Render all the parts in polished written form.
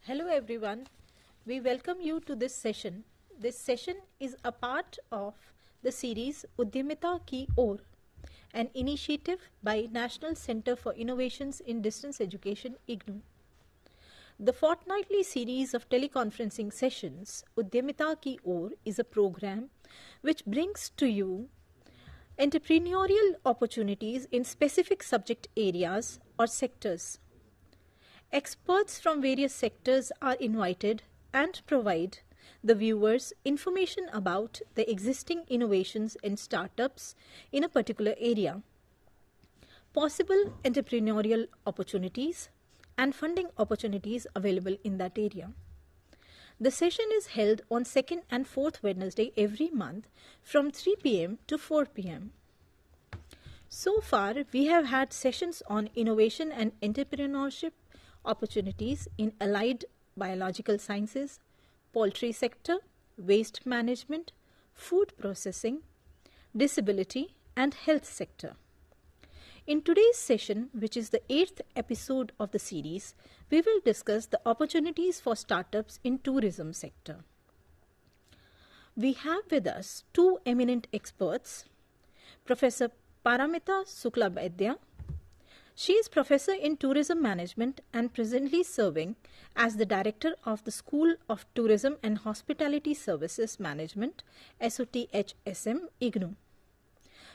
Hello everyone, we welcome you to this session. This session is a part of the series Udyamita Ki Or, an initiative by National Center for Innovations in Distance Education IGNOU. The fortnightly series of teleconferencing sessions Udyamita Ki Or is a program which brings to you entrepreneurial opportunities in specific subject areas or sectors. Experts from various sectors are invited and provide the viewers information about the existing innovations and startups in a particular area, possible entrepreneurial opportunities, and funding opportunities available in that area. The session is held on 2nd and 4th Wednesday every month from 3 p.m. to 4 p.m. So far, we have had sessions on innovation and entrepreneurship opportunities in allied biological sciences, poultry sector, waste management, food processing, disability, and health sector. In today's session, which is the 8th episode of the series, we will discuss the opportunities for startups in tourism sector. We have with us two eminent experts, Professor Paramita Suklabaidya. She is Professor in Tourism Management and presently serving as the Director of the School of Tourism and Hospitality Services Management, SOTHSM, IGNOU.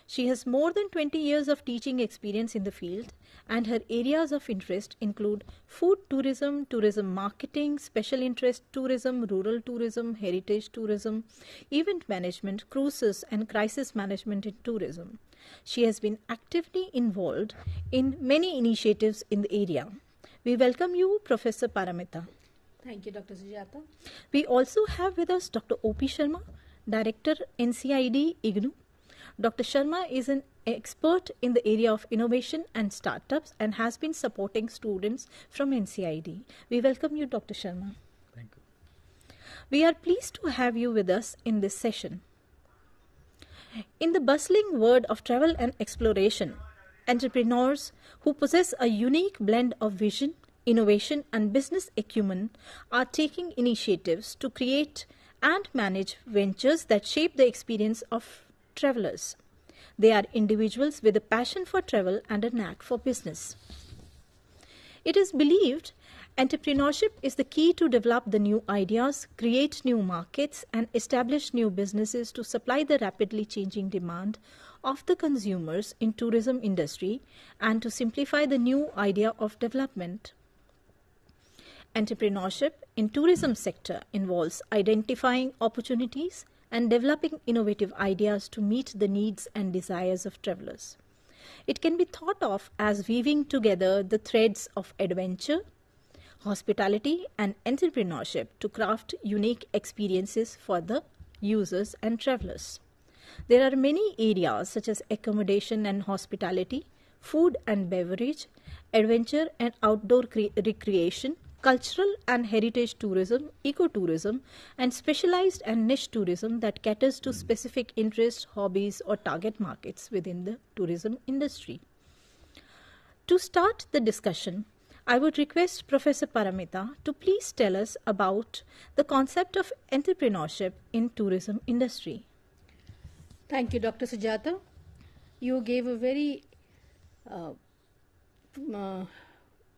She has more than 20 years of teaching experience in the field, and her areas of interest include food tourism, tourism marketing, special interest tourism, rural tourism, heritage tourism, event management, cruises, and crisis management in tourism. She has been actively involved in many initiatives in the area. We welcome you, Professor Paramita. Thank you, Dr. Sujata. We also have with us Dr. O.P. Sharma, Director, NCIDE, IGNOU. Dr. Sharma is an expert in the area of innovation and startups and has been supporting students from NCIDE. We welcome you, Dr. Sharma. Thank you. We are pleased to have you with us in this session. In the bustling world of travel and exploration, entrepreneurs who possess a unique blend of vision, innovation, and business acumen are taking initiatives to create and manage ventures that shape the experience of travelers. They are individuals with a passion for travel and a knack for business. It is believed entrepreneurship is the key to develop the new ideas, create new markets, and establish new businesses to supply the rapidly changing demand of the consumers in tourism industry and to simplify the new idea of development. Entrepreneurship in tourism sector involves identifying opportunities and developing innovative ideas to meet the needs and desires of travelers. It can be thought of as weaving together the threads of adventure, hospitality, and entrepreneurship to craft unique experiences for the users and travelers. There are many areas such as accommodation and hospitality, food and beverage, adventure and outdoor recreation, cultural and heritage tourism, ecotourism, and specialized and niche tourism that caters to specific interests, hobbies, or target markets within the tourism industry. To start the discussion, I would request Professor Paramita to please tell us about the concept of entrepreneurship in tourism industry. Thank you, Dr. Sujata. You gave a very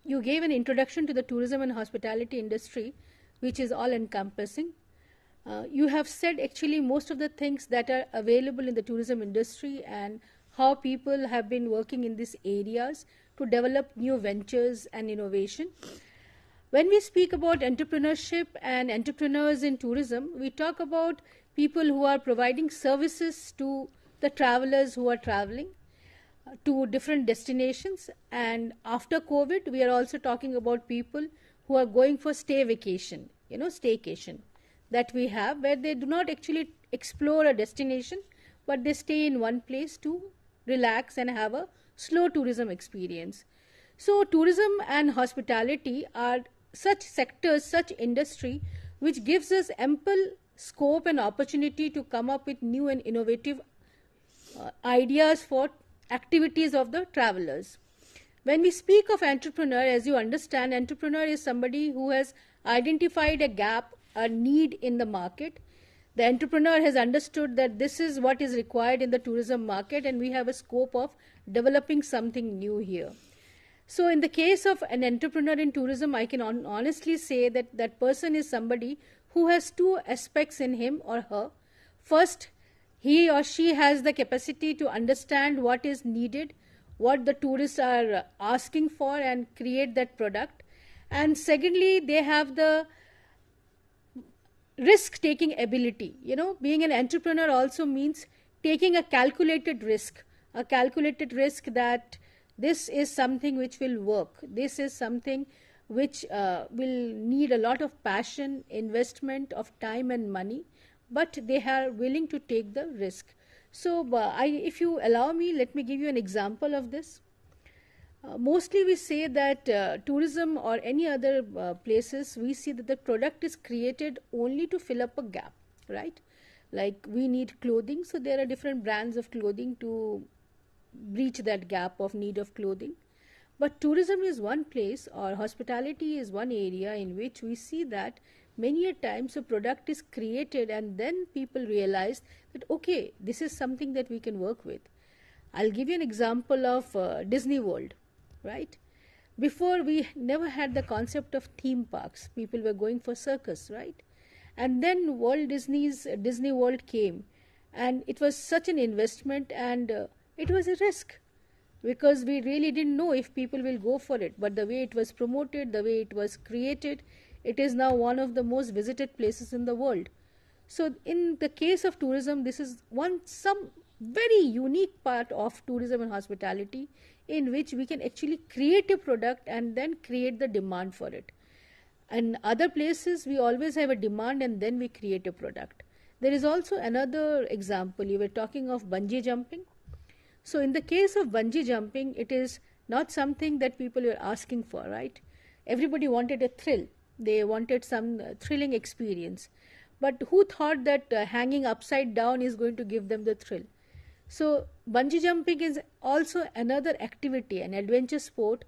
you gave an introduction to the tourism and hospitality industry, which is all encompassing. You have said actually most of the things that are available in the tourism industry and how people have been working in these areas to develop new ventures and innovation. When we speak about entrepreneurship and entrepreneurs in tourism, we talk about people who are providing services to the travelers who are traveling to different destinations. And after COVID, we are also talking about people who are going for staycation that we have, where they do not actually explore a destination, but they stay in one place to relax and have a slow tourism experience. So tourism and hospitality are such sectors, such industry, which gives us ample scope and opportunity to come up with new and innovative ideas for activities of the travelers. When we speak of entrepreneur, as you understand, entrepreneur is somebody who has identified a gap, a need in the market. The entrepreneur has understood that this is what is required in the tourism market, and we have a scope of developing something new here. So in the case of an entrepreneur in tourism, I can honestly say that that person is somebody who has two aspects in him or her. First, he or she has the capacity to understand what is needed, what the tourists are asking for, and create that product. And secondly, they have the risk-taking ability. Being an entrepreneur also means taking a calculated risk that this is something which will work. This is something which will need a lot of passion, investment of time and money, but they are willing to take the risk. So if you allow me, let me give you an example of this. Mostly we say that tourism or any other places, we see that the product is created only to fill up a gap, right? Like we need clothing, so there are different brands of clothing to breach that gap of need of clothing. But tourism is one place, or hospitality is one area in which we see that many a times a product is created and then people realize that, okay, this is something that we can work with. I'll give you an example of Disney World, right? Before, we never had the concept of theme parks. People were going for circus, right? And then Disney World came, and it was such an investment, and it was a risk, because we really didn't know if people will go for it. But the way it was promoted, the way it was created, it is now one of the most visited places in the world. So in the case of tourism, this is some very unique part of tourism and hospitality, in which we can actually create a product and then create the demand for it. In other places, we always have a demand and then we create a product. There is also another example. You were talking of bungee jumping. So in the case of bungee jumping, it is not something that people were asking for, right? Everybody wanted a thrill. They wanted some thrilling experience. But who thought that hanging upside down is going to give them the thrill? So bungee jumping is also another activity, an adventure sport,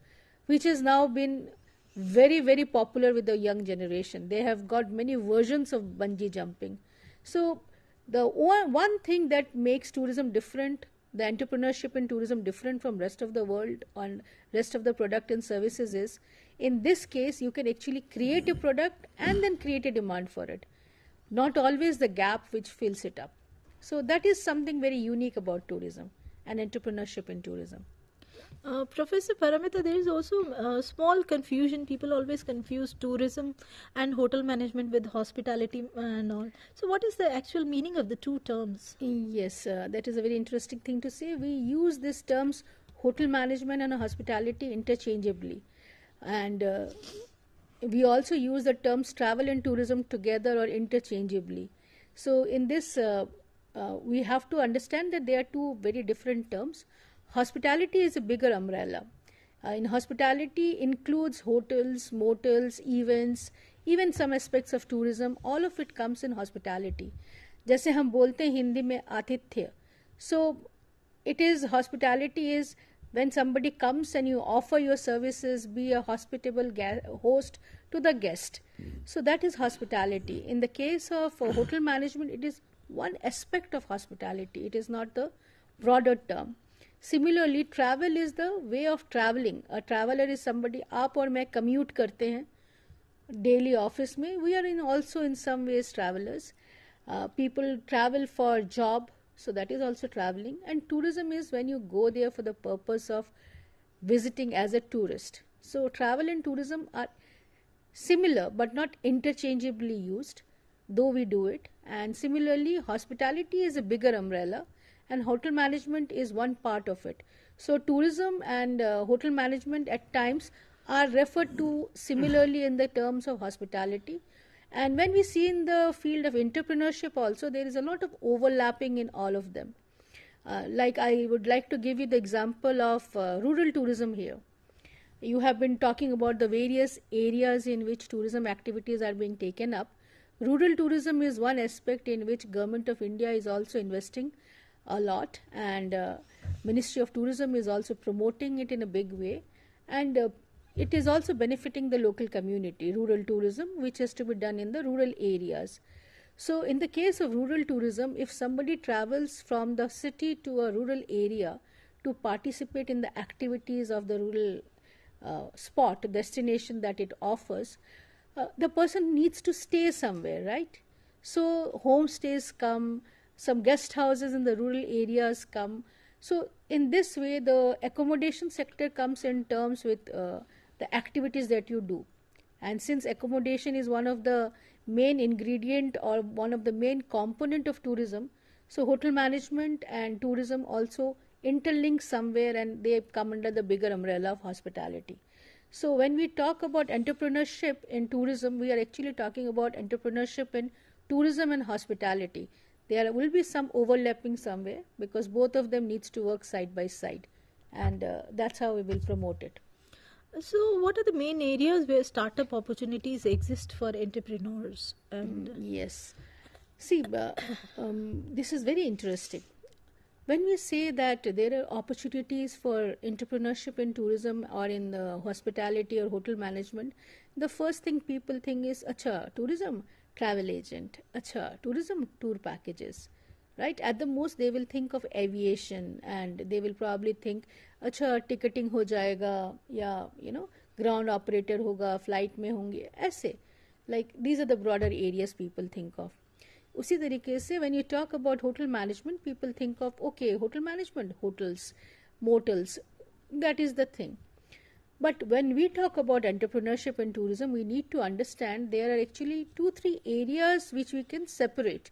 which has now been very, very popular with the young generation. They have got many versions of bungee jumping. So the one thing that makes tourism different, the entrepreneurship in tourism different from rest of the world and rest of the product and services, is in this case you can actually create a product and then create a demand for it, not always the gap which fills it up. So that is something very unique about tourism and entrepreneurship in tourism. Professor Paramita, there is also a small confusion. People always confuse tourism and hotel management with hospitality and all. So what is the actual meaning of the two terms? Yes, that is a very interesting thing to say. We use these terms hotel management and hospitality interchangeably. And we also use the terms travel and tourism together or interchangeably. So in this, we have to understand that they are two very different terms. Hospitality is a bigger umbrella. In hospitality includes hotels, motels, events, even some aspects of tourism. All of it comes in hospitality. जैसे हम बोलते हैं हिंदी में आतिथ्य. So it is, hospitality is when somebody comes and you offer your services, be a hospitable host to the guest. So that is hospitality. In the case of hotel management, it is one aspect of hospitality. It is not the broader term. Similarly, travel is the way of traveling. A traveler is somebody, आप और मैं commute करते हैं daily office में. We are also in some ways travelers. People travel for job, so that is also traveling. And tourism is when you go there for the purpose of visiting as a tourist. So travel and tourism are similar but not interchangeably used, though we do it. And similarly, hospitality is a bigger umbrella, and hotel management is one part of it. So tourism and hotel management at times are referred to similarly in the terms of hospitality. And when we see in the field of entrepreneurship also, there is a lot of overlapping in all of them. Like I would like to give you the example of rural tourism here. You have been talking about the various areas in which tourism activities are being taken up. Rural tourism is one aspect in which Government of India is also investing a lot, and Ministry of Tourism is also promoting it in a big way. and it is also benefiting the local community, rural tourism, which has to be done in the rural areas. So in the case of rural tourism, if somebody travels from the city to a rural area to participate in the activities of the rural spot, destination that it offers, the person needs to stay somewhere, right? So homestays come, some guest houses in the rural areas come. So in this way, the accommodation sector comes in terms with the activities that you do. And since accommodation is one of the main ingredient or one of the main component of tourism, so hotel management and tourism also interlink somewhere, and they come under the bigger umbrella of hospitality. So when we talk about entrepreneurship in tourism, we are actually talking about entrepreneurship in tourism and hospitality. There will be some overlapping somewhere because both of them needs to work side by side, and that's how we will promote it. So, what are the main areas where startup opportunities exist for entrepreneurs? And Yes. See, this is very interesting. When we say that there are opportunities for entrepreneurship in tourism or in the hospitality or hotel management, the first thing people think is, acha, tourism travel agent, acha, tourism tour packages, right? At the most, they will think of aviation, and they will probably think, acha, ticketing ho jayega, ya, ground operator hoga, flight mein honge, aise. Like, these are the broader areas people think of. उसी तरीके से when you talk about hotel management, people think of, okay, hotel management, hotels, motels, that is the thing. But when we talk about entrepreneurship and tourism, we need to understand there are actually 2-3 areas which we can separate.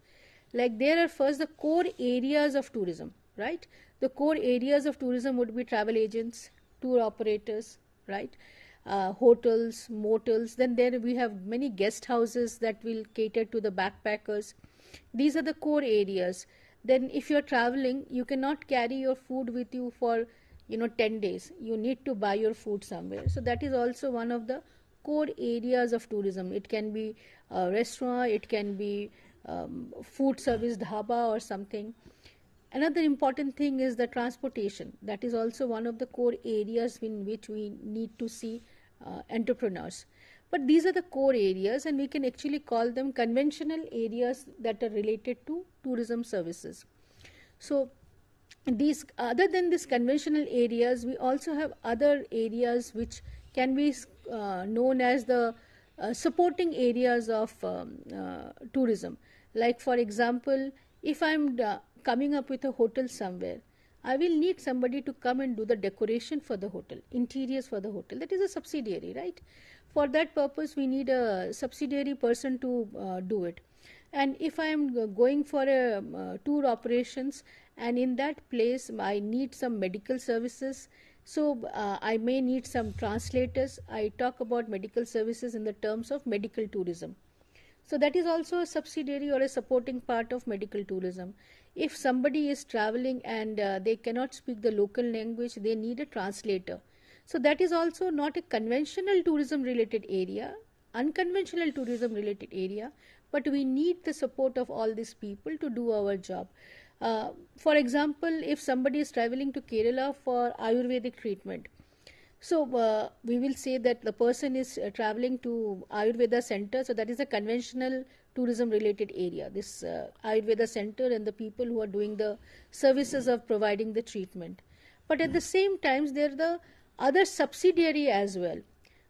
Like, there are first the core areas of tourism, right? The core areas of tourism would be travel agents, tour operators, right? Hotels, motels. Then there we have many guest houses that will cater to the backpackers. These are the core areas. Then if you're traveling, you cannot carry your food with you for 10 days. You need to buy your food somewhere. So that is also one of the core areas of tourism. It can be a restaurant, it can be food service dhaba or something. Another important thing is the transportation. That is also one of the core areas in which we need to see entrepreneurs. But these are the core areas, and we can actually call them conventional areas that are related to tourism services. So these, other than these conventional areas, we also have other areas which can be known as the supporting areas of tourism. Like, for example, if I'm coming up with a hotel somewhere, I will need somebody to come and do the decoration for the hotel, interiors for the hotel. That is a subsidiary, right? For that purpose, we need a subsidiary person to do it. And if I am going for a tour operations, and in that place I need some medical services, so I may need some translators. I talk about medical services in the terms of medical tourism. So that is also a subsidiary or a supporting part of medical tourism. If somebody is traveling and they cannot speak the local language, they need a translator. So that is also not a conventional tourism related area, unconventional tourism related area, but we need the support of all these people to do our job. For example, if somebody is traveling to Kerala for Ayurvedic treatment, so we will say that the person is traveling to Ayurveda center, so that is a conventional tourism related area, this Ayurveda center and the people who are doing the services of providing the treatment. But at the same time, there are the other subsidiary as well.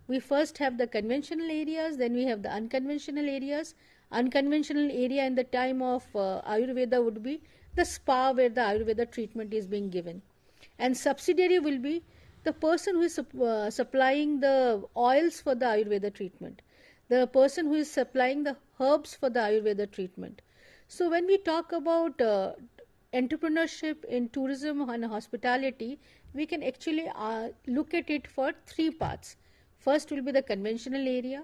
We first have the conventional areas, then we have the unconventional areas. Unconventional area in the time of Ayurveda would be the spa where the Ayurveda treatment is being given. And subsidiary will be the person who is supplying the oils for the Ayurveda treatment, the person who is supplying the herbs for the Ayurveda treatment. So when we talk about entrepreneurship in tourism and hospitality, we can actually look at it for 3 parts. First will be the conventional area,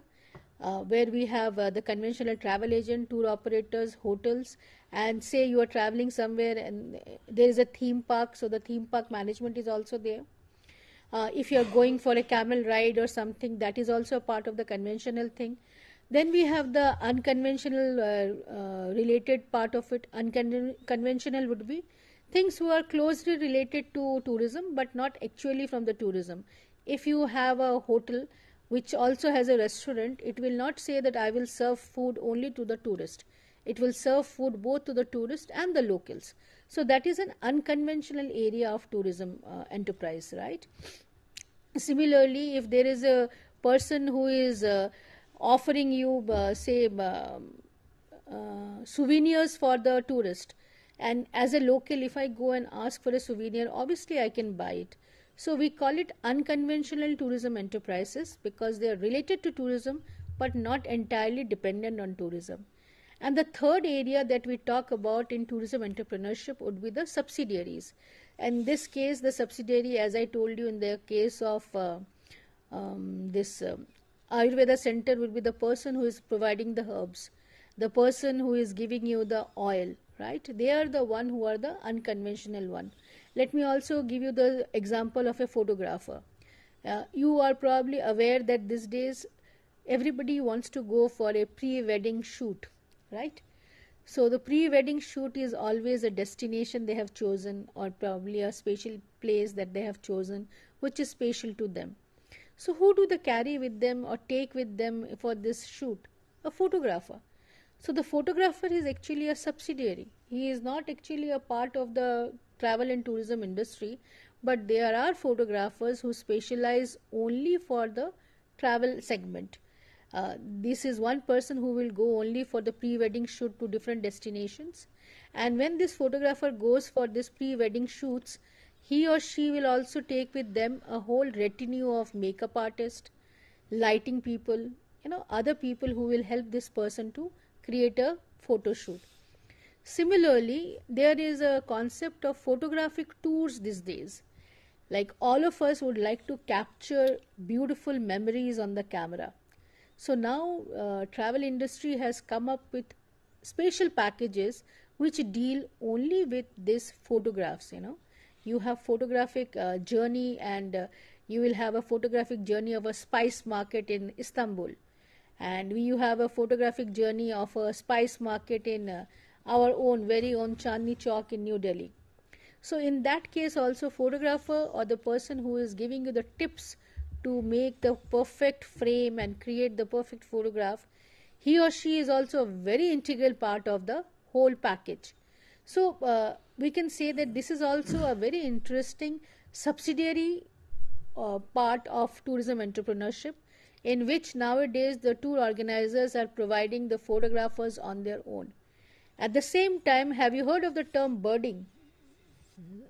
where we have the conventional travel agent, tour operators, hotels, and say you are traveling somewhere and there is a theme park, so the theme park management is also there. If you are going for a camel ride or something, that is also a part of the conventional thing. Then we have the unconventional related part of it. Unconventional would be things who are closely related to tourism but not actually from the tourism. if you have a hotel which also has a restaurant, it will not say that I will serve food only to the tourist. It will serve food both to the tourist and the locals. So that is an unconventional area of tourism enterprise, right? Similarly, if there is a person who is offering you, say, souvenirs for the tourist, and as a local, if I go and ask for a souvenir, obviously I can buy it. So we call it unconventional tourism enterprises because they are related to tourism but not entirely dependent on tourism. And the third area that we talk about in tourism entrepreneurship would be the subsidiaries. In this case, the subsidiary, as I told you in the case of this Ayurveda center, will be the person who is providing the herbs, the person who is giving you the oil, right? They are the one who are the unconventional one. Let me also give you the example of a photographer. You are probably aware that these days everybody wants to go for a pre-wedding shoot, right? So the pre-wedding shoot is always a destination they have chosen, or probably a special place that they have chosen which is special to them. So who do they carry with them or take with them for this shoot? A photographer. So the photographer is actually a subsidiary. He is not actually a part of the travel and tourism industry, but there are photographers who specialize only for the travel segment. This is one person who will go only for the pre-wedding shoot to different destinations, and when this photographer goes for this pre-wedding shoots, he or she will also take with them a whole retinue of makeup artists, lighting people, other people who will help this person to create a photo shoot. Similarly, there is a concept of photographic tours these days. Like all of us would like to capture beautiful memories on the camera. So now travel industry has come up with special packages which deal only with these photographs. You have photographic journey, and you will have a photographic journey of a spice market in Istanbul, and you have a photographic journey of a spice market in our own very own Chandni Chowk in New Delhi. So in that case also, photographer or the person who is giving you the tips to make the perfect frame and create the perfect photograph, he or she is also a very integral part of the whole package. So we can say that this is also a very interesting subsidiary part of tourism entrepreneurship, in which nowadays the tour organizers are providing the photographers on their own. At the same time, have you heard of the term birding?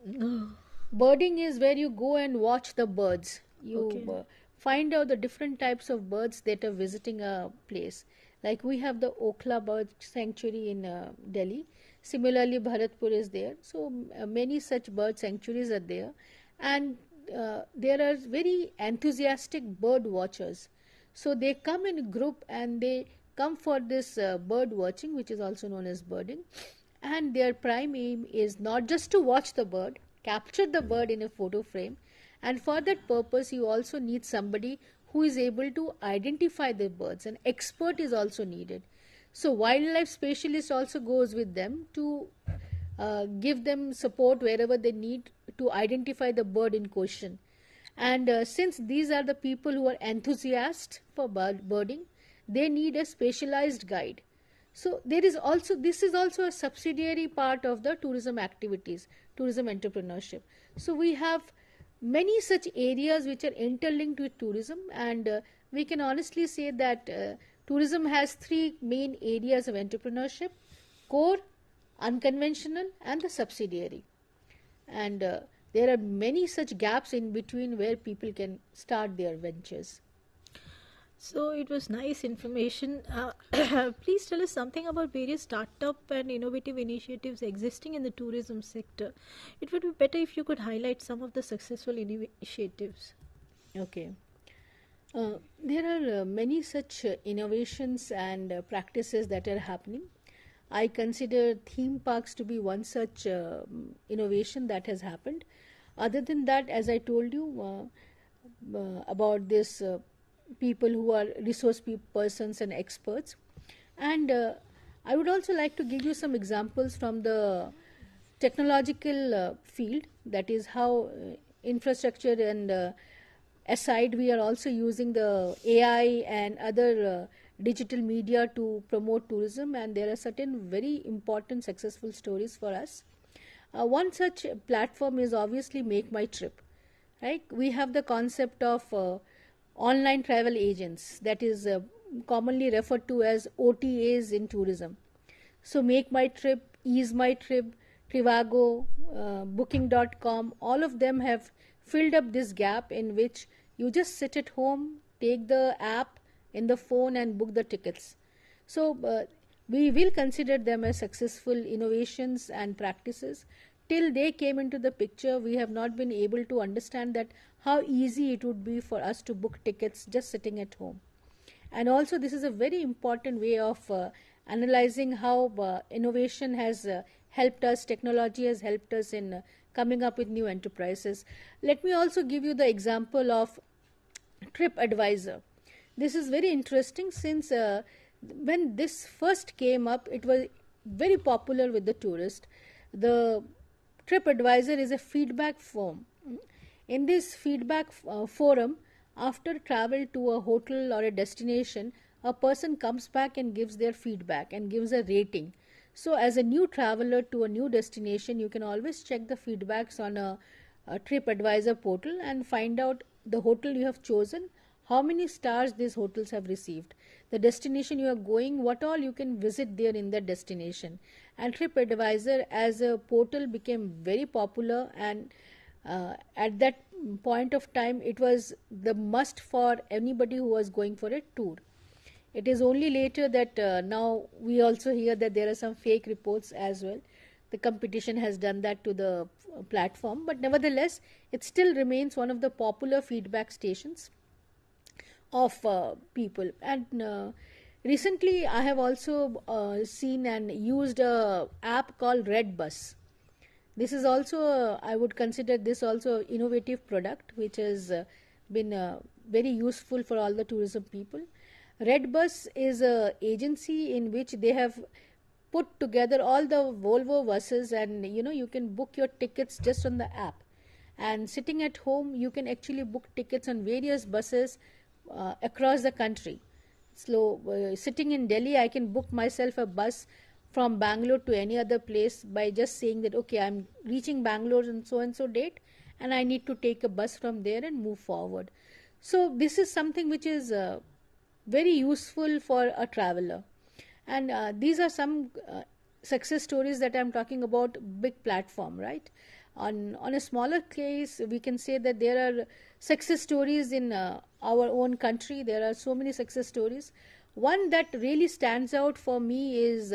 No. Birding is where you go and watch the birds. You Okay. find out the different types of birds that are visiting a place. Like we have the Okhla bird sanctuary in Delhi. Similarly, Bharatpur is there. So many such bird sanctuaries are there, and there are very enthusiastic bird watchers. So they come in a group and they come for this bird watching, which is also known as birding. And their prime aim is not just to watch the bird, capture the bird in a photo frame, and for that purpose you also need somebody who is able to identify the birds. An expert is also needed. So wildlife specialist also goes with them to give them support wherever they need to identify the bird in question. And since these are the people who are enthusiasts for birding, they need a specialized guide. So this is also a subsidiary part of the tourism activities, tourism entrepreneurship. So we have many such areas which are interlinked with tourism, and we can honestly say that tourism has three main areas of entrepreneurship: core, unconventional, and the subsidiary. And there are many such gaps in between where people can start their ventures. So it was nice information. Please tell us something about various startup and innovative initiatives existing in the tourism sector. It would be better if you could highlight some of the successful initiatives. Okay. There are many such innovations and practices that are happening. I consider theme parks to be one such innovation that has happened. Other than that, as I told you about this people who are resource persons and experts, and I would also like to give you some examples from the technological field, that is how infrastructure and aside, we are also using the AI and other digital media to promote tourism, and there are certain very important successful stories for us. One such platform is obviously Make My Trip. Right? We have the concept of online travel agents, that is commonly referred to as OTAs in tourism. So, Make My Trip, Ease My Trip, Trivago, Booking.com, all of them have filled up this gap in which you just sit at home, take the app in the phone, and book the tickets. So, we will consider them as successful innovations and practices. Till they came into the picture, we have not been able to understand that how easy it would be for us to book tickets just sitting at home. And also, this is a very important way of analyzing how innovation has helped us, technology has helped us in coming up with new enterprises. Let me also give you the example of TripAdvisor. This is very interesting since when this first came up, it was very popular with the tourist. The TripAdvisor is a feedback forum. In this feedback forum, after travel to a hotel or a destination, a person comes back and gives their feedback and gives a rating. So, as a new traveler to a new destination, you can always check the feedbacks on a TripAdvisor portal and find out the hotel you have chosen, how many stars these hotels have received, the destination you are going, what all you can visit there in that destination. And TripAdvisor as a portal became very popular, and at that point of time it was the must for anybody who was going for a tour. It is only later that now we also hear that there are some fake reports as well. The competition has done that to the platform, but nevertheless it still remains one of the popular feedback stations of people. And recently I have also seen and used a app called Redbus. This is also, I would consider this also an innovative product which has been very useful for all the tourism people. Redbus is a agency in which they have put together all the Volvo buses, and you can book your tickets just on the app. And sitting at home, you can actually book tickets on various buses across the country. So, sitting in Delhi, I can book myself a bus from Bangalore to any other place by just saying that, okay, I'm reaching Bangalore on so and so date, and I need to take a bus from there and move forward. So, this is something which is very useful for a traveler. And these are some success stories that I'm talking about, big platform, right? On a smaller case, we can say that there are success stories in our own country. There are so many success stories. One that really stands out for me is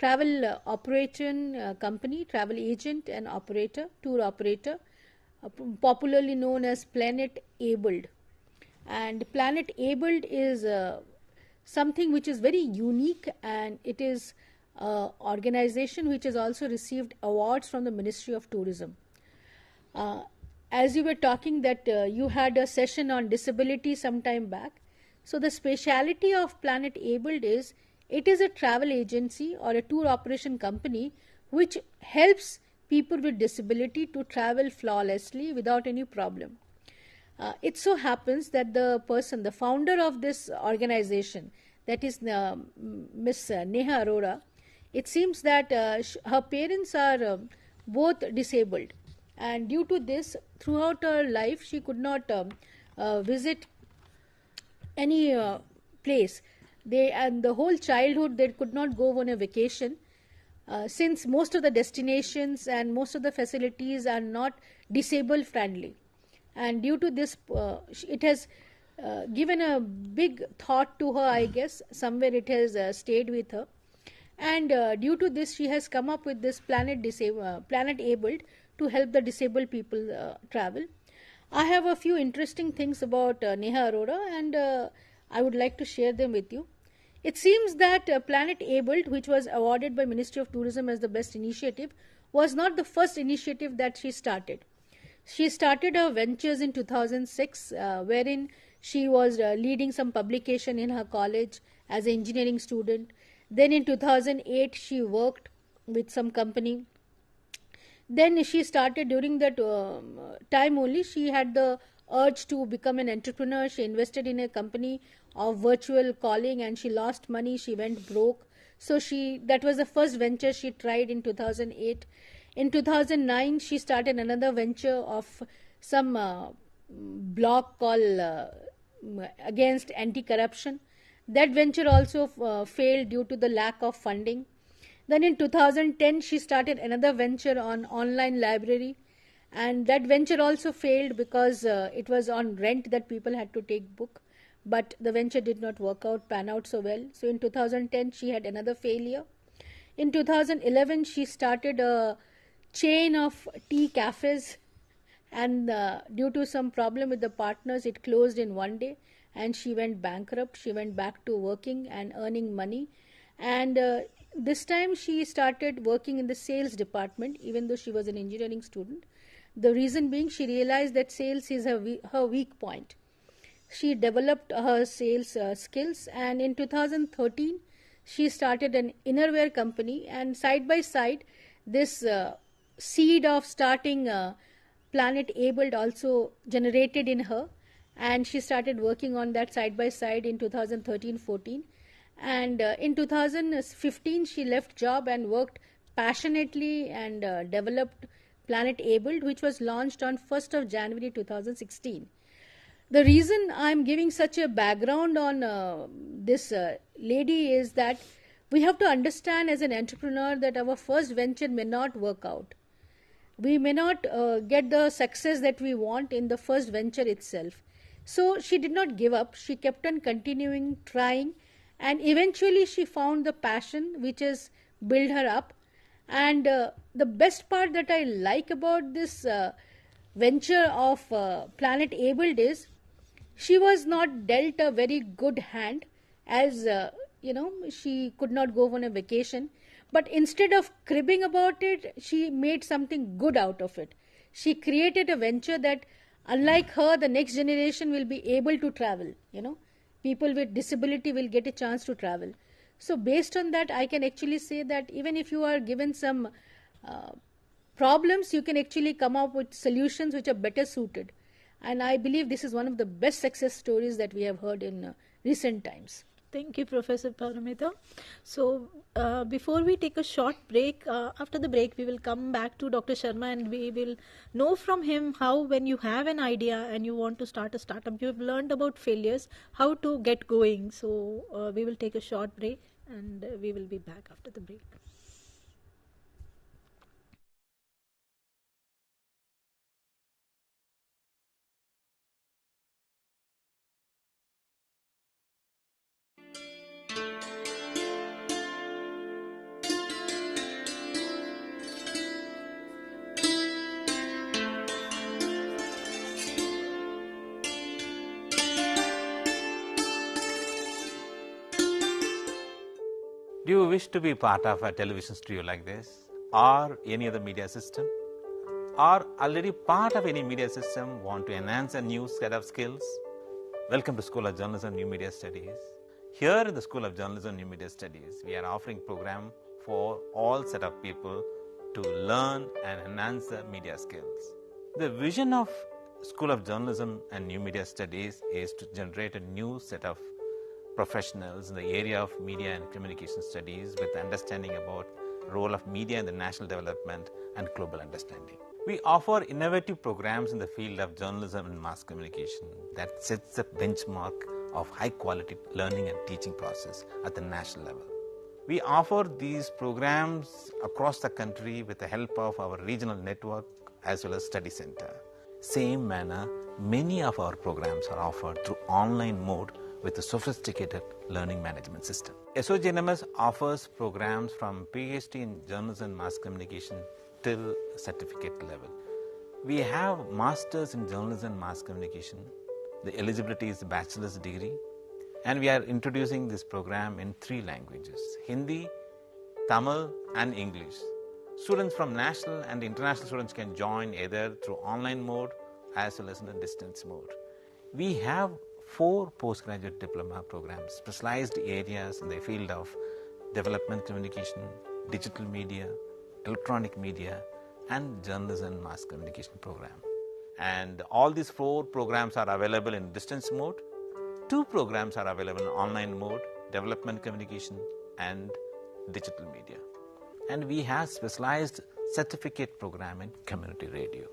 travel operation company, travel agent and operator, tour operator, popularly known as Planet Abled. And Planet Abled is something which is very unique, and it is an organization which has also received awards from the Ministry of Tourism. As you were talking that you had a session on disability some time back. So the speciality of Planet Abled is it is a travel agency or a tour operation company which helps people with disability to travel flawlessly without any problem. It so happens that the founder of this organization, that is Miss Neha Arora, it seems that her parents are both disabled, and due to this, throughout her life, she could not visit any place. And the whole childhood, they could not go on a vacation since most of the destinations and most of the facilities are not disabled friendly. And due to this, it has given a big thought to her, I guess. Somewhere it has stayed with her. And due to this, she has come up with this Planet Abled to help the disabled people travel. I have a few interesting things about Neha Arora, and I would like to share them with you. It seems that Planet Abled, which was awarded by Ministry of Tourism as the best initiative, was not the first initiative that she started. She started her ventures in 2006, wherein she was leading some publication in her college as an engineering student. Then in 2008, she worked with some company. Then she started during that time only, she had the urge to become an entrepreneur. She invested in a company of virtual calling and she lost money. She went broke. So that was the first venture she tried in 2008. In 2009, she started another venture of some blog called against anti-corruption. That venture also failed due to the lack of funding. Then in 2010, she started another venture on online library, and that venture also failed because it was on rent that people had to take book. But the venture did not pan out so well. So in 2010, she had another failure. In 2011, she started a chain of tea cafes, and due to some problem with the partners, it closed in one day and she went bankrupt. She went back to working and earning money, and this time she started working in the sales department even though she was an engineering student. The reason being, she realized that sales is her weak point. She developed her sales skills, and in 2013 she started an innerwear company, and side by side this seed of starting Planet Abled also generated in her, and she started working on that side by side in 2013-14. And in 2015 she left job and worked passionately and developed Planet Abled, which was launched on 1st of January 2016. The reason I'm giving such a background on this lady is that we have to understand as an entrepreneur that our first venture may not work out. We may not get the success that we want in the first venture itself. So she did not give up. She kept on continuing, trying, and eventually she found the passion which has built her up. And the best part that I like about this venture of Planet Abled is she was not dealt a very good hand, as she could not go on a vacation. But instead of cribbing about it, she made something good out of it. She created a venture that, unlike her, the next generation will be able to travel. People with disability will get a chance to travel. So based on that, I can actually say that even if you are given some problems, you can actually come up with solutions which are better suited. And I believe this is one of the best success stories that we have heard in recent times. Thank you, Professor Paramita. So, before we take a short break, after the break, we will come back to Dr. Sharma and we will know from him how, when you have an idea and you want to start a startup, you have learned about failures, how to get going. So, we will take a short break and we will be back after the break. Do you wish to be part of a television studio like this, or any other media system, or already part of any media system, want to enhance a new set of skills? Welcome to School of Journalism and New Media Studies. Here in the School of Journalism and New Media Studies, we are offering program for all set of people to learn and enhance their media skills. The vision of School of Journalism and New Media Studies is to generate a new set of professionals in the area of media and communication studies with understanding about role of media in the national development and global understanding. We offer innovative programs in the field of journalism and mass communication that sets the benchmark of high quality learning and teaching process at the national level. We offer these programs across the country with the help of our regional network as well as study center. Same manner, many of our programs are offered through online mode with a sophisticated learning management system. SOTHSM offers programs from PhD in journalism and mass communication till certificate level. We have masters in journalism and mass communication. The eligibility is a bachelor's degree, and we are introducing this program in 3 languages: Hindi, Tamil and English. Students from national and international students can join either through online mode as well as in a distance mode. We have 4 postgraduate diploma programs, specialized areas in the field of development communication, digital media, electronic media, and journalism and mass communication program. And all these 4 programs are available in distance mode. 2 programs are available in online mode, development communication and digital media. And we have specialized certificate program in community radio.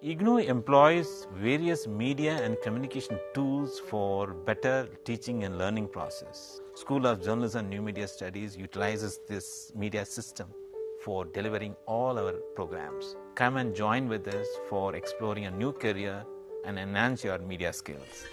IGNOU employs various media and communication tools for better teaching and learning process. School of Journalism and New Media Studies utilizes this media system for delivering all our programs. Come and join with us for exploring a new career and enhance your media skills.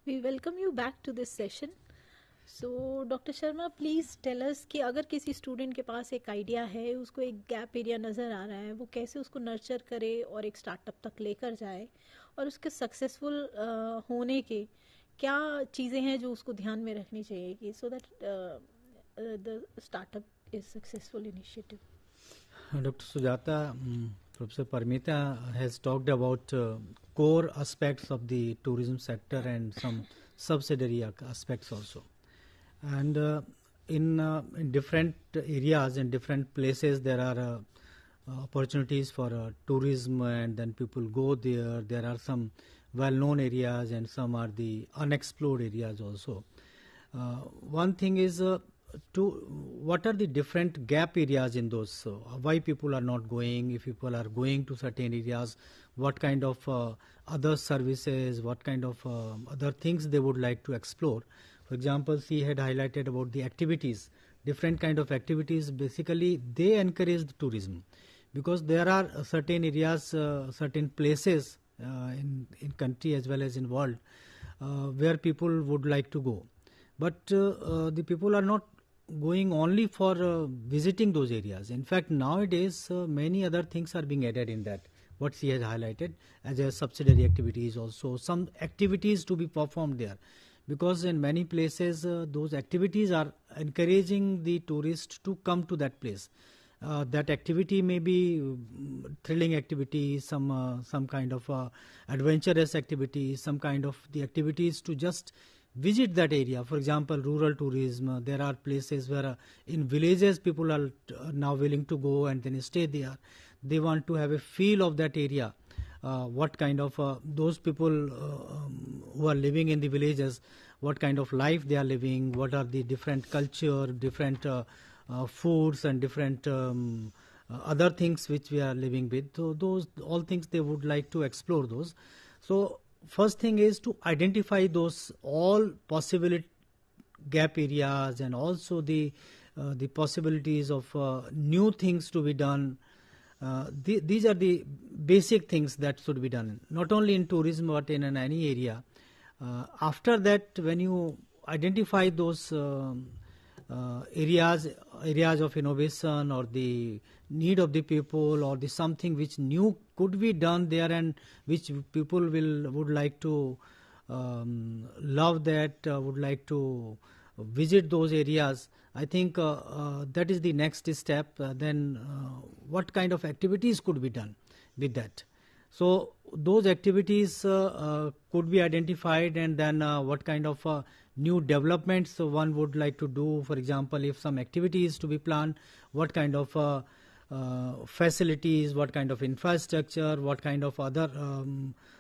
We welcome you back to this session. So, Dr. Sharma, please tell us कि अगर किसी student के पास एक idea है, उसको एक gap area नज़र आ रहा है, वो कैसे उसको नर्चर करे और एक स्टार्टअप तक लेकर जाए, और उसके सक्सेसफुल होने के क्या चीज़ें हैं जो उसको ध्यान में रखनी चाहिए कि so that the startup is successful initiative. Dr. Sujata, Professor Paramita has talked about core aspects of the tourism sector and some subsidiary aspects also. And in different areas, in different places, there are opportunities for tourism, and then people go there. There are some well-known areas and some are the unexplored areas also. One thing is what are the different gap areas in those? Why people are not going? If people are going to certain areas, what kind of other services, what kind of other things they would like to explore? For example, she had highlighted about the activities, different kind of activities. Basically, they encourage the tourism because there are certain areas, certain places in country as well as in world where people would like to go. But the people are not going only for visiting those areas. In fact, nowadays many other things are being added in that. What she has highlighted as a subsidiary activities, also some activities to be performed there, because in many places those activities are encouraging the tourist to come to that place. That activity may be thrilling activity, some kind of adventurous activity, some kind of the activities to just visit that area. For example, rural tourism, there are places where in villages people are now willing to go and then stay there. They want to have a feel of that area. What kind of those people who are living in the villages, what kind of life they are living, what are the different culture, different foods and different other things which we are living with. So those all things they would like to explore those. So first thing is to identify those all possible gap areas and also the possibilities of new things to be done. These are the basic things that should be done, not only in tourism but in any area. After that, when you identify those areas of innovation or the need of the people or the something which new could be done there and which people would like to love that, would like to visit those areas, I think that is the next step. Then what kind of activities could be done with that? So those activities could be identified, and then what kind of new developments one would like to do. For example, if some activity is to be planned, what kind of facilities, what kind of infrastructure, what kind of other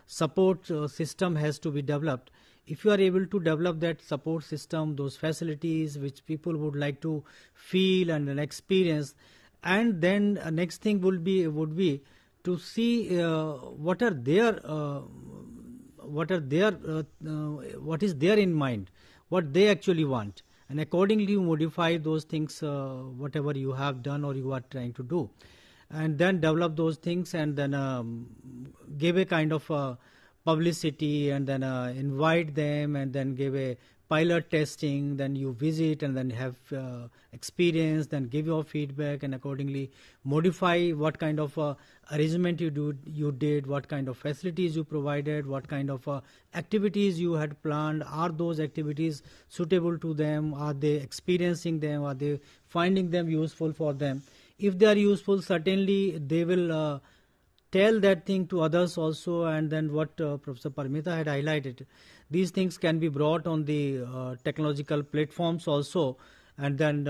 support system has to be developed. If you are able to develop that support system, those facilities which people would like to feel and experience, and then next thing would be to see what is there in mind, what they actually want, and accordingly you modify those things, whatever you have done or you are trying to do, and then develop those things, and then give a kind of publicity, and then invite them, and then give a pilot testing, then you visit and then have experience, then give your feedback, and accordingly modify what kind of arrangement you did, what kind of facilities you provided, what kind of activities you had planned. Are those activities suitable to them? Are they experiencing them? Are they finding them useful for them? If they are useful, certainly they will tell that thing to others also. And then what Professor Paramita had highlighted, these things can be brought on the technological platforms also, and then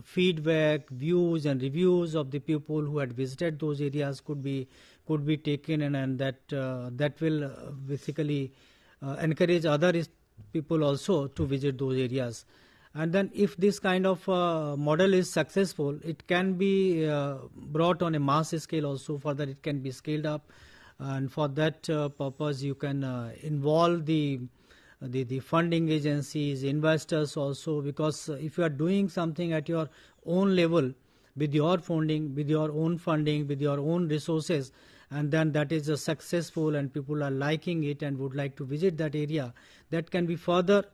feedback, views and reviews of the people who had visited those areas could be taken, and that will basically encourage other people also to visit those areas. And then if this kind of model is successful, it can be brought on a mass scale also. Further, it can be scaled up, and for that purpose you can involve the funding agencies, investors also, because if you are doing something at your own level with your funding, with your own funding, with your own resources, and then that is successful and people are liking it and would like to visit that area, that can be further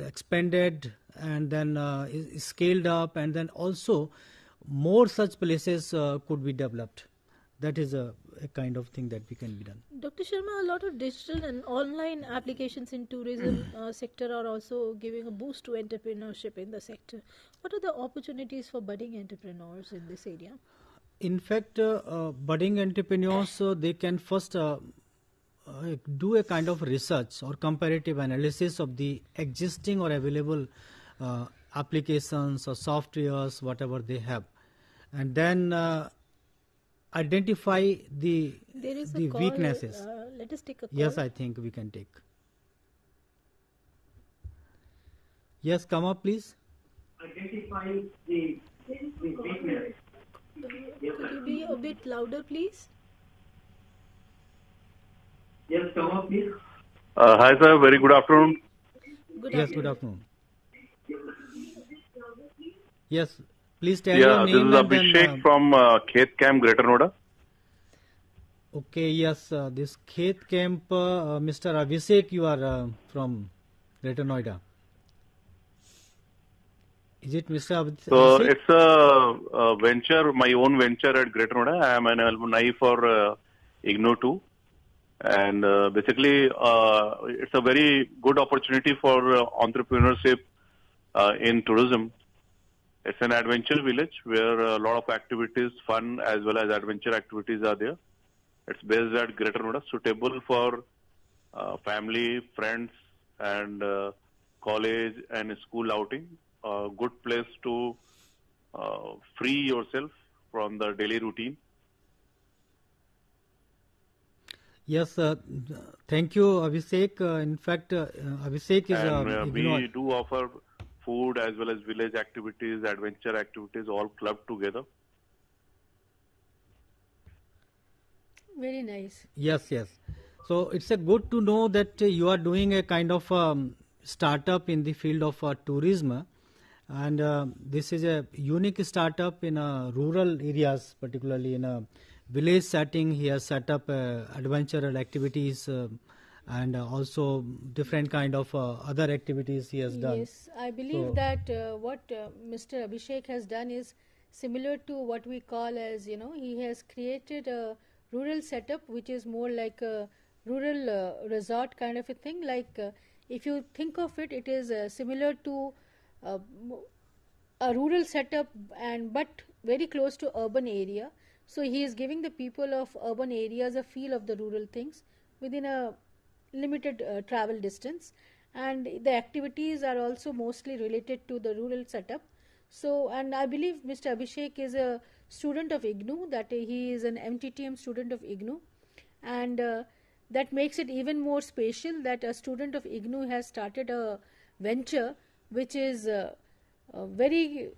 expanded and then scaled up, and then also more such places could be developed. That is a kind of thing that we can be done. Dr. Sharma, a lot of digital and online applications in tourism sector are also giving a boost to entrepreneurship in the sector. What are the opportunities for budding entrepreneurs in this area? In fact, budding entrepreneurs, they can first do a kind of research or comparative analysis of the existing or available applications or softwares, whatever they have, and then identify the weaknesses. Let us take a call. Yes, I think we can take. Yes, come up, please. Identify the weakness. Could you be a bit louder, please? Yes, come up, please. Hi, sir. Very good afternoon. Good afternoon. Yes, please tell your name. This is Abhishek from Khet Camp, Greater Noida. Okay, yes, this Khet Camp, Mr. Abhishek, you are from Greater Noida. Is it Mr. Abhishek? So it's a venture, my own venture at Greater Noida. I am an alumni for IGNOU too. And basically, it's a very good opportunity for entrepreneurship in tourism. It's an adventure village where a lot of activities, fun as well as adventure activities are there. It's based at Greater Noida, suitable for family, friends, and college and school outing. A good place to free yourself from the daily routine. Yes, thank you, Abhishek. In fact, Abhishek is and we do offer food as well as village activities, adventure activities, all clubbed together. Very nice. Yes. So it's a good to know that you are doing a kind of startup in the field of tourism, and this is a unique startup in rural areas, particularly in a village setting. He has set up adventure activities and also different kind of other activities he has done. Yes, I believe that what Mr. Abhishek has done is similar to what we call as, he has created a rural setup which is more like a rural resort kind of a thing. Like if you think of it, it is similar to a rural setup but very close to urban area. So he is giving the people of urban areas a feel of the rural things within a limited travel distance, and the activities are also mostly related to the rural setup. So, and I believe Mr. Abhishek is a student of IGNOU, that he is an MTTM student of IGNOU, and that makes it even more special that a student of IGNOU has started a venture which is very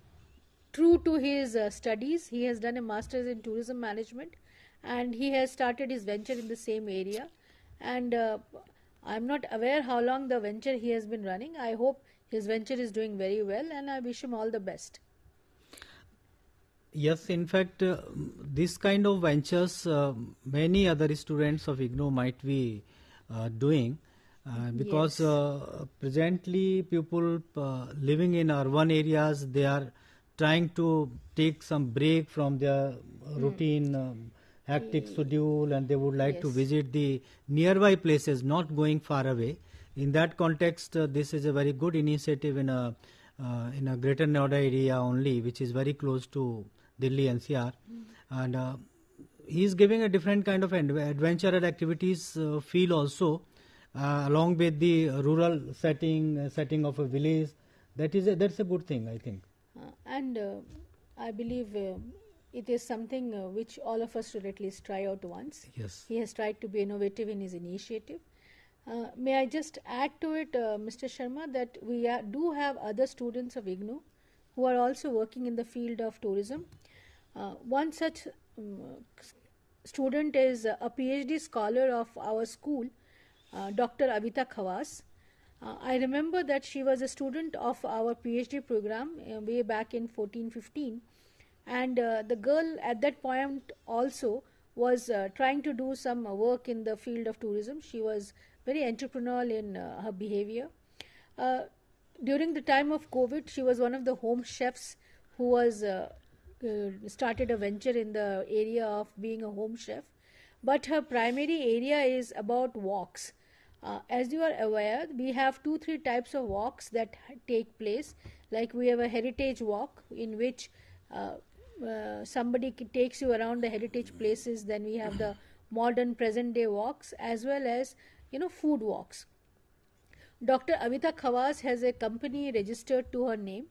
true to his studies. He has done a master's in tourism management, and he has started his venture in the same area. And I'm not aware how long the venture he has been running. I hope his venture is doing very well, and I wish him all the best. Yes, in fact, this kind of ventures many other students of IGNOU might be doing, because presently people living in urban areas, they are trying to take some break from their routine hectic schedule, and they would like to visit the nearby places, not going far away. In that context, this is a very good initiative in a Greater Noida area only, which is very close to Delhi NCR, and he is giving a different kind of adventure activities feel also, along with the rural setting of a village. That's a good thing, I think. And I believe it is something which all of us should at least try out once. Yes. He has tried to be innovative in his initiative. May I just add to it, Mr. Sharma, that we do have other students of IGNOU who are also working in the field of tourism. One such student is a PhD scholar of our school, Dr. Abita Khawas. I remember that she was a student of our PhD program way back in 14-15, and the girl at that point also was trying to do some work in the field of tourism. She was very entrepreneurial in her behavior. During the time of COVID, she was one of the home chefs who was started a venture in the area of being a home chef. But her primary area is about walks. As you are aware, we have 2-3 types of walks that take place. Like we have a heritage walk in which somebody takes you around the heritage places. Then we have the modern present day walks, as well as food walks. Dr. Abita Khawas has a company registered to her name.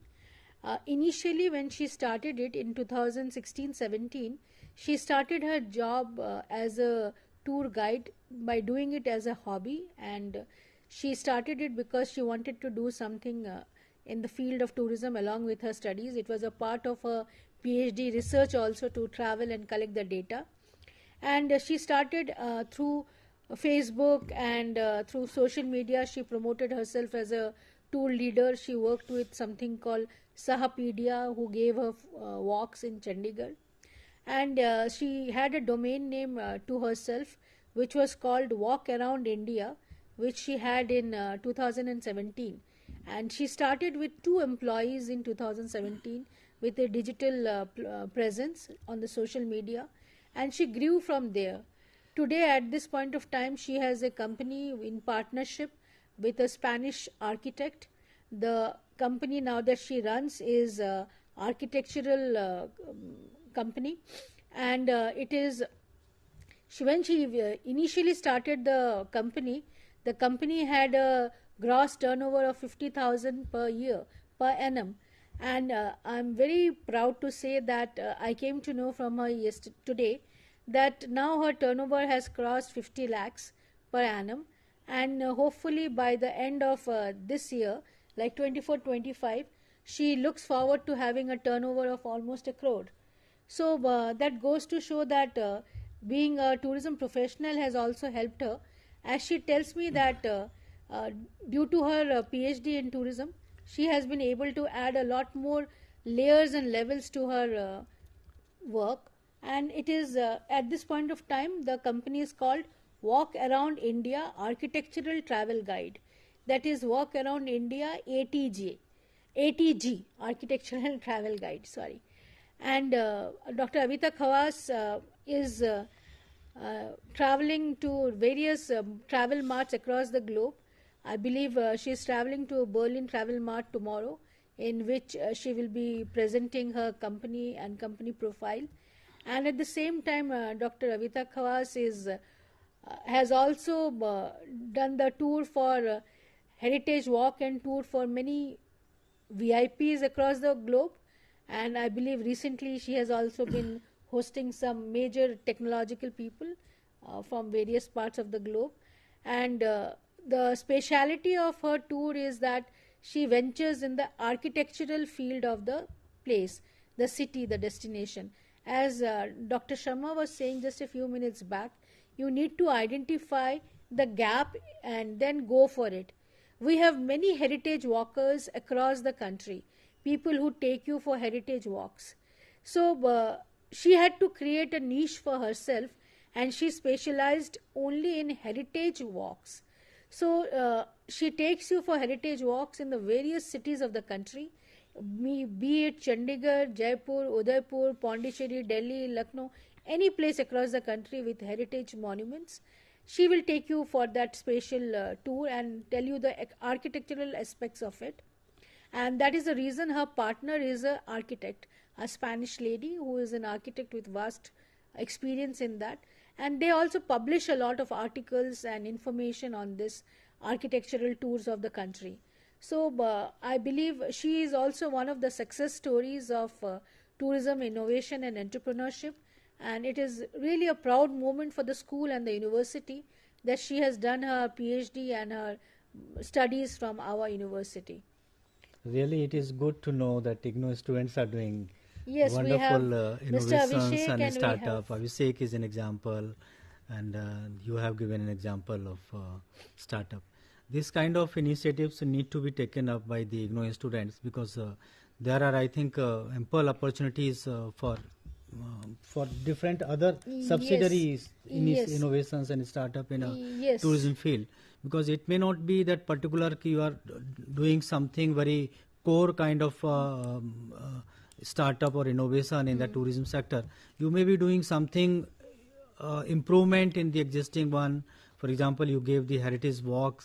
Initially, when she started it in 2016-17, she started her job as a tour guide by doing it as a hobby, and she started it because she wanted to do something in the field of tourism along with her studies. It was a part of her PhD research also to travel and collect the data. And she started through Facebook and through social media. She promoted herself as a tour leader. She worked with something called Sahapedia, who gave her walks in Chandigarh. And she had a domain name to herself, which was called Walk Around India, which she had in 2017. And she started with 2 employees in 2017 with a digital presence on the social media, and she grew from there. Today, at this point of time, she has a company in partnership with a Spanish architect. The company now that she runs is architectural company, and it is when she initially started the company had a gross turnover of 50,000 per year, per annum. And I'm very proud to say that I came to know from her today that now her turnover has crossed 50 lakhs per annum, and hopefully by the end of this year, like 24-25, she looks forward to having a turnover of almost 1 crore. So that goes to show that being a tourism professional has also helped her, as she tells me that due to her PhD in tourism, she has been able to add a lot more layers and levels to her work. And it is at this point of time, the company is called Walk Around India Architectural Travel Guide. That is Walk Around India ATG, Architectural Travel Guide, sorry. And Dr. Abita Khawas is traveling to various travel marts across the globe. I believe she is traveling to Berlin Travel Mart tomorrow, in which she will be presenting her company and company profile. And at the same time, Dr. Abita Khawas has also done the tour for Heritage Walk and tour for many VIPs across the globe. And I believe recently she has also been hosting some major technological people from various parts of the globe. And the speciality of her tour is that she ventures in the architectural field of the place. the city, the destination. As Dr. Sharma was saying just a few minutes back, you need to identify the gap and then go for it. We have many heritage walkers across the country, people who take you for heritage walks. So she had to create a niche for herself, and she specialized only in heritage walks. So she takes you for heritage walks in the various cities of the country, be it Chandigarh, Jaipur, Udaipur, Pondicherry, Delhi, Lucknow, any place across the country with heritage monuments. She will take you for that special tour and tell you the architectural aspects of it. And that is the reason her partner is an architect, a Spanish lady who is an architect with vast experience in that. And they also publish a lot of articles and information on this architectural tours of the country. So I believe she is also one of the success stories of tourism, innovation and entrepreneurship. And it is really a proud moment for the school and the university that she has done her PhD and her studies from our university. Really, it is good to know that IGNOU students are doing Yes, we have wonderful Mr. innovations Abhishek and and startup. Abhishek is an example, and you have given an example of startup. This kind of initiatives need to be taken up by the IGNOU students, because there are, I think, ample opportunities for different other subsidiaries in innovations and startup in a tourism field, because it may not be that particular you are doing something very core kind of startup or innovation in the tourism sector. You may be doing something improvement in the existing one. For example, you gave the heritage walk.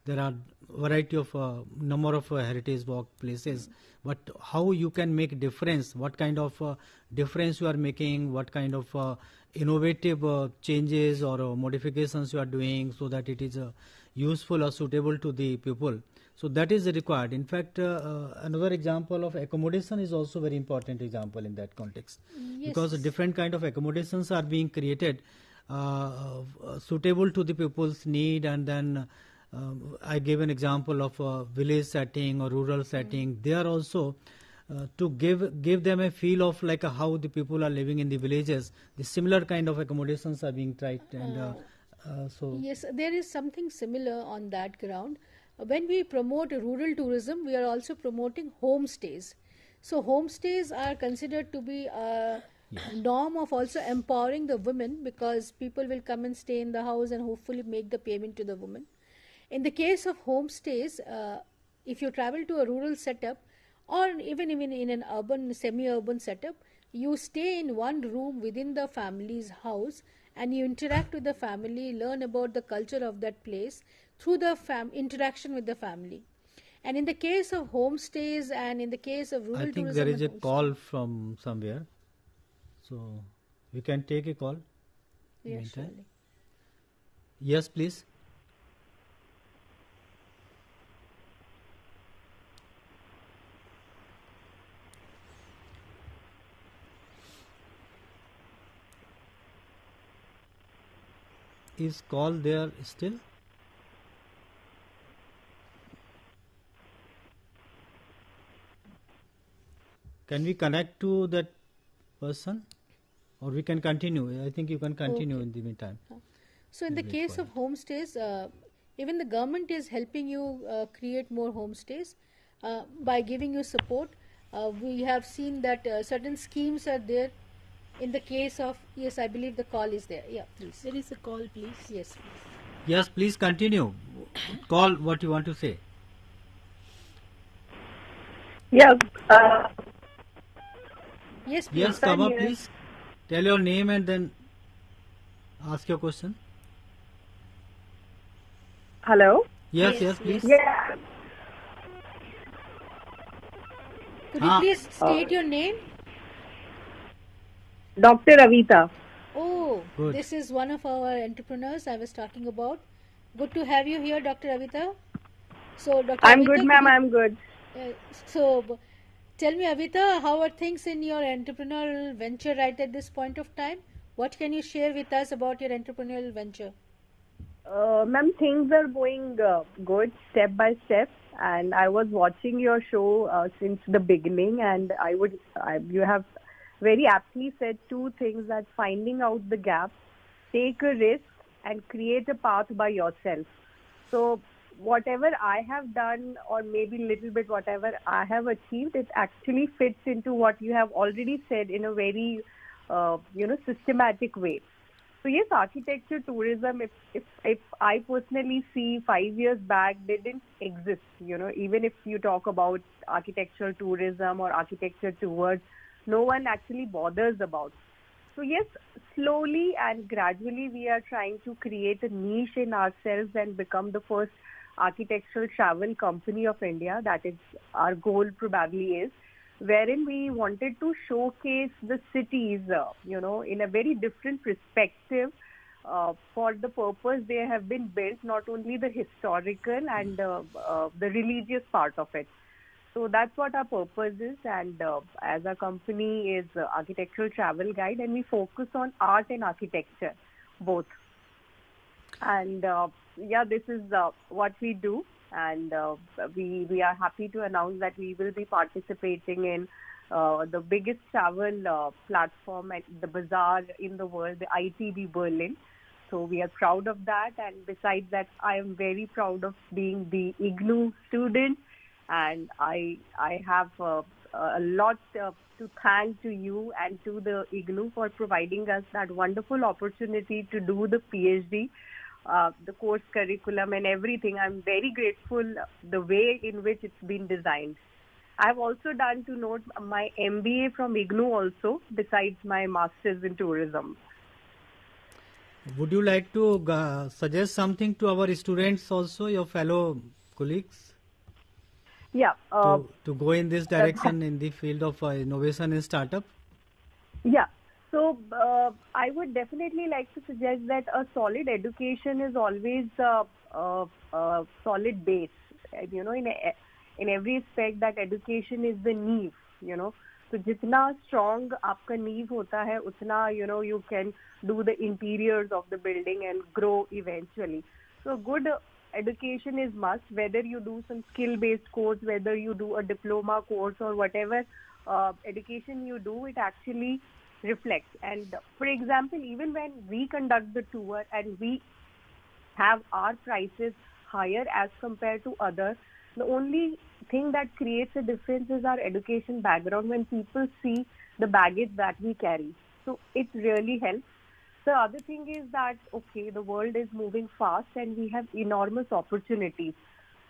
There are variety of number of heritage walk places, but how you can make difference, what kind of difference you are making, what kind of innovative changes or modifications you are doing, so that it is useful or suitable to the people. So that is required. In fact, another example of accommodation is also very important example in that context, because different kind of accommodations are being created suitable to the people's need. And then I gave an example of a village setting or rural setting. They are also to give them a feel of like how the people are living in the villages. The similar kind of accommodations are being tried, and so yes, there is something similar on that ground. When we promote rural tourism, we are also promoting homestays. So homestays are considered to be a norm of also empowering the women, because people will come and stay in the house and hopefully make the payment to the woman. In the case of homestays, if you travel to a rural setup, or even in an urban, semi-urban setup, you stay in one room within the family's house and you interact with the family, learn about the culture of that place through the interaction with the family. And in the case of homestays and in the case of rural tourism, I think there is a call from somewhere, so we can take a call. Yes, surely. Yes, please. Is call there still? Can we connect to that person, or we can continue? I think you can continue in the meantime. So in the case of homestays, even the government is helping you create more homestays by giving you support. We have seen that certain schemes are there. In the case of, yes, I believe the call is there. Yeah, please. There is a call, please. Yes, please. Yes, please continue. Call what you want to say. Yeah. Yes, please. Yes, come up, please. Tell your name and then ask your question. Hello? Yes, please. Yeah. Could you please state your name? Dr. Avita. Oh, Good. This is one of our entrepreneurs I was talking about. Good to have you here, Dr. Avita. So, Dr. I'm Avita, good, ma'am. I'm good. So, tell me, Avita, how are things in your entrepreneurial venture right at this point of time? What can you share with us about your entrepreneurial venture? Ma'am, things are going good step by step. and I was watching your show since the beginning, and you have very aptly said two things: that finding out the gap, take a risk, and create a path by yourself. So whatever I have done, or maybe little bit whatever I have achieved, it actually fits into what you have already said in a very systematic way. So yes, architecture tourism, if I personally see 5 years back, they didn't exist. Even if you talk about architectural tourism or architecture tours, no one actually bothers about. So yes, slowly and gradually we are trying to create a niche in ourselves and become the first architectural travel company of India. That is our goal, probably is, wherein we wanted to showcase the cities, in a very different perspective, for the purpose they have been built, not only the historical and the religious part of it. So that's what our purpose is, and as our company is Architectural Travel Guide, and we focus on art and architecture, both. And this is what we do. And we are happy to announce that we will be participating in the biggest travel platform at the bazaar in the world, the ITB Berlin. So we are proud of that. And besides that, I am very proud of being the IGNOU student. And I have a lot to thank to you and to the IGNOU for providing us that wonderful opportunity to do the PhD. The course curriculum and everything. I'm very grateful the way in which it's been designed. I've also done, to note, my MBA from IGNOU also, besides my master's in tourism. Would you like to suggest something to our students also, your fellow colleagues? Yeah. To go in this direction in the field of innovation and startup? Yeah. So I would definitely like to suggest that a solid education is always a solid base. In every aspect, that education is the knee. So jitna strong aapka knee hota hai, utna you can do the interiors of the building and grow eventually. So good education is must. Whether you do some skill-based course, whether you do a diploma course, or whatever education you do, it actually reflects. And for example, even when we conduct the tour and we have our prices higher as compared to others, the only thing that creates a difference is our education background, when people see the baggage that we carry. So it really helps. The other thing is that, okay, the world is moving fast and we have enormous opportunities.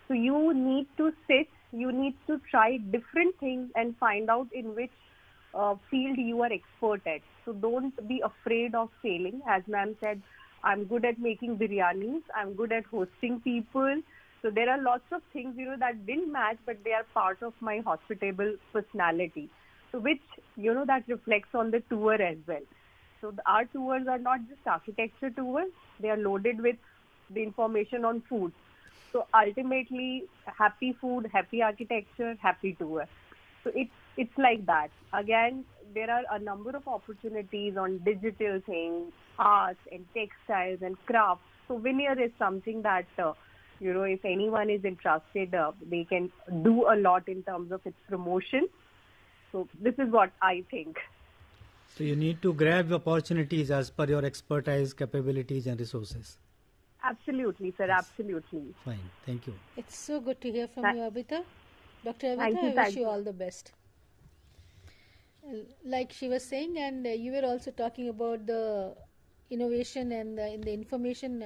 So you need to sit, you need to try different things and find out in which field you are expert at. So don't be afraid of failing. As ma'am said, I'm good at making biryanis, I'm good at hosting people. So there are lots of things, that didn't match, but they are part of my hospitable personality. So which, that reflects on the tour as well. So our tours are not just architecture tours, they are loaded with the information on food. So ultimately, happy food, happy architecture, happy tour. So it's like that. Again, there are a number of opportunities on digital things, arts and textiles and crafts. So veneer is something that, if anyone is interested, they can do a lot in terms of its promotion. So this is what I think. So you need to grab opportunities as per your expertise, capabilities and resources. Absolutely, sir. Yes. Absolutely. Fine. Thank you. It's so good to hear from you, Abhita. Dr. Abhita, I wish you all the best. Like she was saying, and you were also talking about the innovation and in the information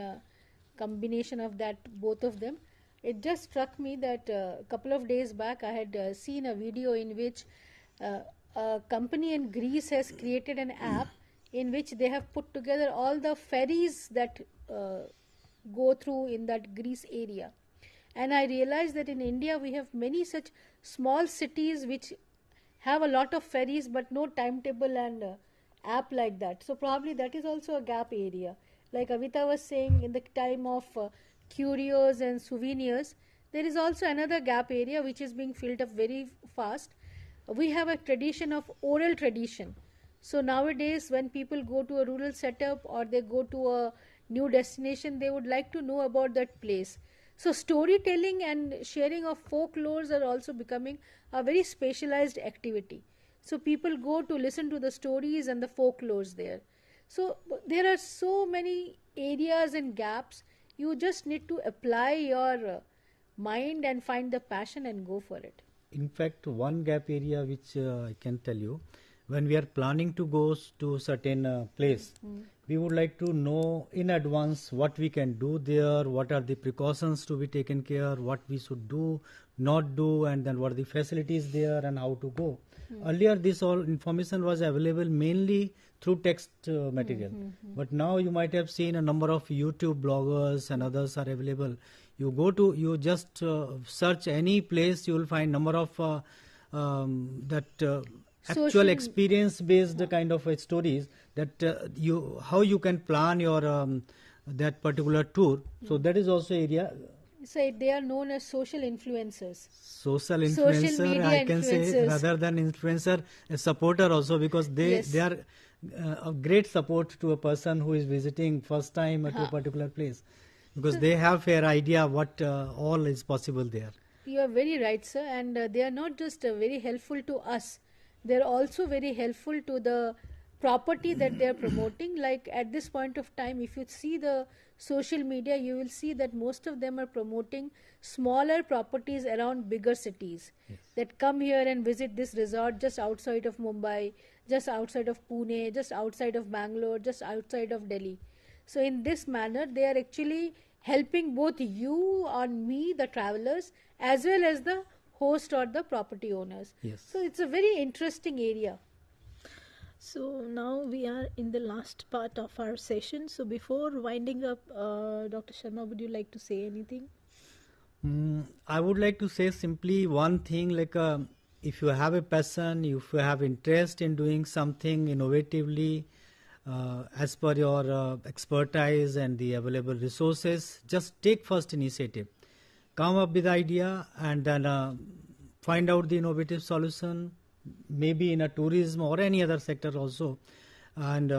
combination of that, both of them. It just struck me that a couple of days back I had seen a video in which a company in Greece has created an app in which they have put together all the ferries that go through in that Greece area. And I realized that in India we have many such small cities which have a lot of ferries but no timetable and app like that. So probably that is also a gap area. Like Avita was saying, in the time of curios and souvenirs, there is also another gap area which is being filled up very fast. We have a tradition of oral tradition. So nowadays when people go to a rural setup or they go to a new destination, they would like to know about that place. So storytelling and sharing of folklores are also becoming a very specialized activity. So people go to listen to the stories and the folklores there. So there are so many areas and gaps. You just need to apply your mind and find the passion and go for it. In fact, one gap area which I can tell you, when we are planning to go to certain place, we would like to know in advance what we can do there, what are the precautions to be taken care, what we should do, not do, and then what are the facilities there and how to go. Earlier, this all information was available mainly through text material, but now you might have seen a number of YouTube bloggers and others are available. You just search any place, you will find number of actual experience-based kind of stories that how you can plan your that particular tour. So that is also area. So they are known as social influencers. Social influencer, I can say, rather than influencer, a supporter also, because they are a great support to a person who is visiting first time to a particular place, because they have fair idea what all is possible there. You are very right, sir, and they are not just very helpful to us, they are also very helpful to the property that they are promoting. Like at this point of time, if you see the social media, you will see that most of them are promoting smaller properties around bigger cities. That come here and visit this resort just outside of Mumbai, just outside of Pune, just outside of Bangalore, just outside of Delhi. So in this manner, they are actually helping both you and me, the travelers, as well as the host or the property owners. So it's a very interesting area. So now we are in the last part of our session. So before winding up, Dr. Sharma, would you like to say anything? I would like to say simply one thing, like if you have a passion, if you have interest in doing something innovatively, as per your expertise and the available resources, just take first initiative. Come up with the idea and then find out the innovative solution, maybe in a tourism or any other sector also. And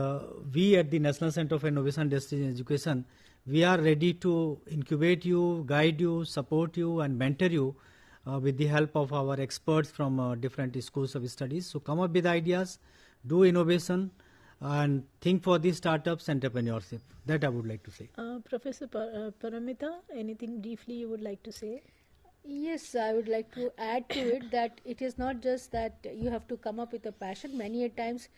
we at the National Center for Innovation, Destination Education, we are ready to incubate you, guide you, support you and mentor you with the help of our experts from different schools of studies. So come up with ideas, do innovation, and think for the startups, entrepreneurship. That I would like to say. Professor Paramita, anything briefly you would like to say? Yes, I would like to add to it that it is not just that you have to come up with a passion. Many a times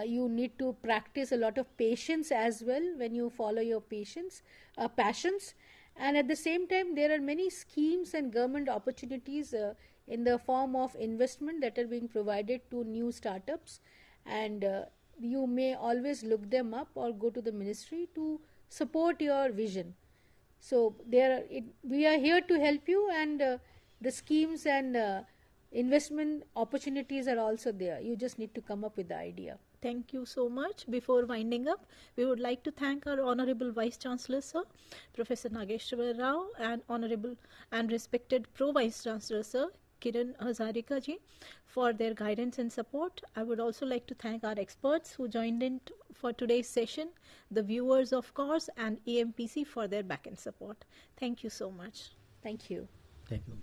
you need to practice a lot of patience as well when you follow your passions. And at the same time, there are many schemes and government opportunities in the form of investment that are being provided to new startups. And you may always look them up or go to the ministry to support your vision. So we are here to help you, and the schemes and investment opportunities are also there. You just need to come up with the idea. Thank you so much. Before winding up, we would like to thank our Honorable Vice Chancellor, Sir, Professor Nageshwar Rao, and Honorable and respected Pro Vice Chancellor, Sir, Kiran Hazarika ji, for their guidance and support. I would also like to thank our experts who joined in for today's session, the viewers of course, and EMPC for their back-end support. Thank you so much. Thank you. Thank you.